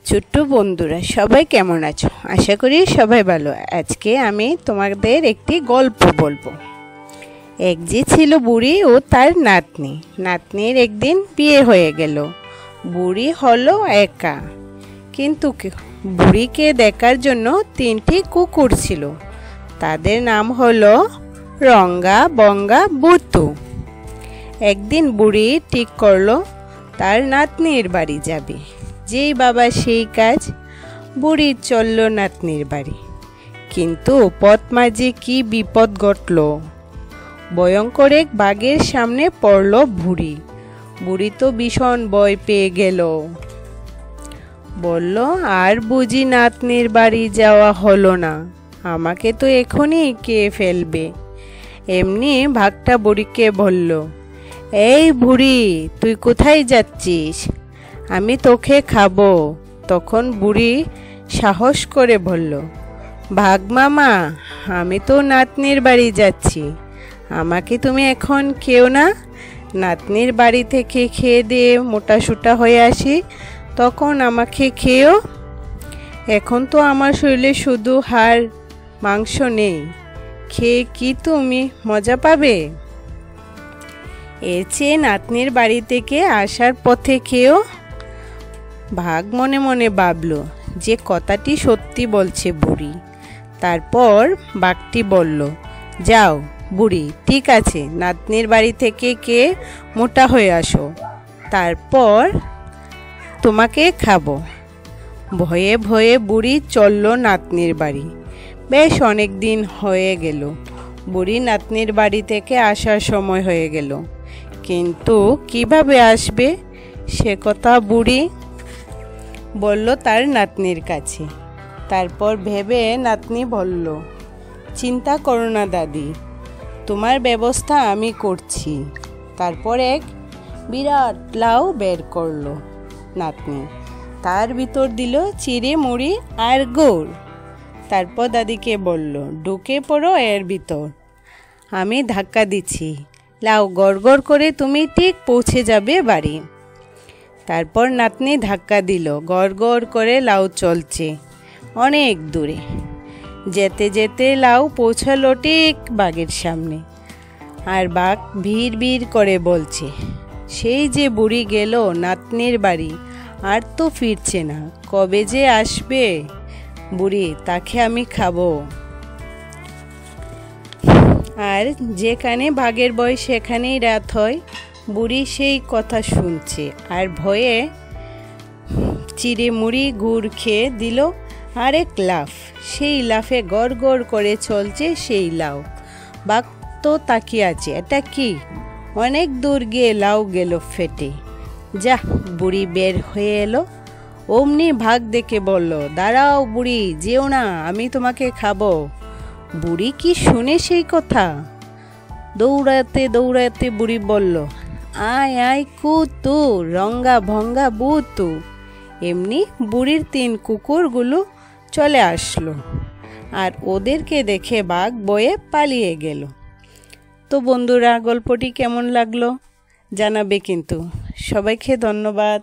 ছোট্ট বন্ধুরা সবাই কেমন আছো? আশা করি সবাই ভালো। আজকে আমি তোমাদের একটি গল্প বলবো। এক যে ছিল বুড়ি ও তার নাতনি। নাতনির একদিন বিয়ে হয়ে গেল। বুড়ি হলো একা, কিন্তু বুড়িকে দেখার জন্য 3টি কুকুর ছিল। তাদের নাম হলো রঙ্গা, বঙ্গা, বুতু। একদিন বুড়ি ঠিক করলো তার নাতনির বাড়ি যাবে। যেই বাবা সেই কাজ, বুড়ি চলল নাতনির বাড়ি। কিন্তু পথ মাঝে কি বিপদ ঘটল। ভয়ঙ্কর এক বাঘের সামনে পড়ল বুড়ি। বুড়ি তো ভীষণ ভয় পেয়ে গেল। বলল, আর বুঝি নাতনির বাড়ি যাওয়া হলো না, আমাকে তো এখনই খেয়ে ফেলবে। এমনি বাঘটা বুড়িকে বলল, এই বুড়ি, তুই কোথায় যাচ্ছিস? আমি তোকে খাবো। তখন বুড়ি সাহস করে বলল, বাঘ মামা, আমি তো নাতনির বাড়ি যাচ্ছি, আমাকে তুমি এখন খেও না। নাতনির বাড়ি থেকে খেয়ে দিয়ে মোটাসোটা হয়ে আসি, তখন আমাকে খেও। এখন তো আমার শরীরে শুধু হাড় মাংস নেই, খেয়ে কি তুমি মজা পাবে? এর চেয়ে নাতনির বাড়ি থেকে আসার পথে খেও। বাঘ মনে মনে ভাবল যে কথাটি সত্যি বলছে বুড়ি। তারপর বাঘটি বলল, যাও বুড়ি, ঠিক আছে, নাতনির বাড়ি থেকে খেয়ে মোটা হয়ে আসো, তারপর তোমাকে খাবো। ভয়ে ভয়ে বুড়ি চলল নাতনির বাড়ি। বেশ অনেক দিন হয়ে গেল। বুড়ি নাতনির বাড়ি থেকে আসার সময় হয়ে গেল, কিন্তু কিভাবে আসবে সে কথা বুড়ি বলল তার নাতনির কাছে। তারপর ভেবে নাতনি বলল, চিন্তা করো না দাদি, তোমার ব্যবস্থা আমি করছি। তারপর এক বিরাট লাউ বের করলো নাতনি, তার ভিতর দিল চিড়ে মুড়ি আর গুড়। তারপর দাদিকে বলল, ঢুকে পড়ো এর ভিতর, আমি ধাক্কা দিচ্ছি, লাউ গড়গড় করে তুমি ঠিক পৌঁছে যাবে বাড়ি। তারপর নাতনি ধাক্কা দিল, গড়গড় করে লাউ চলছে অনেক দূরে। যেতে যেতে লাউ পৌঁছালো ঠিক বাঘের সামনে। আর বাঘ ভিড় ভিড় করে বলছে, সেই যে বুড়ি গেল নাতনির বাড়ি, আর তো ফিরছে না, কবে যে আসবে বুড়ি, তাকে আমি খাবো। আর যেখানে বাঘের ভয় সেখানেই রাত হয়। বুড়ি সেই কথা শুনছে আর ভয়ে চিড়ে মুড়ি গুড় খেয়ে দিল আরেক লাফ। সেই লাফে গড় গড় করে চলছে সেই লাউ। বাঘ তো তাকিয়ে আছে, এটা কি? অনেক দূর গিয়ে লাউ গেল ফেটে। যা, বুড়ি বের হয়ে এলো। অমনি বাঘ দেখে বলল, দাঁড়াও বুড়ি, যেও না, আমি তোমাকে খাবো। বুড়ি কি শুনে সেই কথা? দৌড়াতে দৌড়াতে বুড়ি বলল, আয় আয় কুতু, রঙ্গা ভঙ্গা বুতু। এমনি বুড়ির 3 কুকুরগুলো চলে আসলো, আর ওদেরকে দেখে বাঘ ভয়ে পালিয়ে গেল। তো বন্ধুরা, গল্পটি কেমন লাগলো জানাবে কিন্তু। সবাইকে ধন্যবাদ।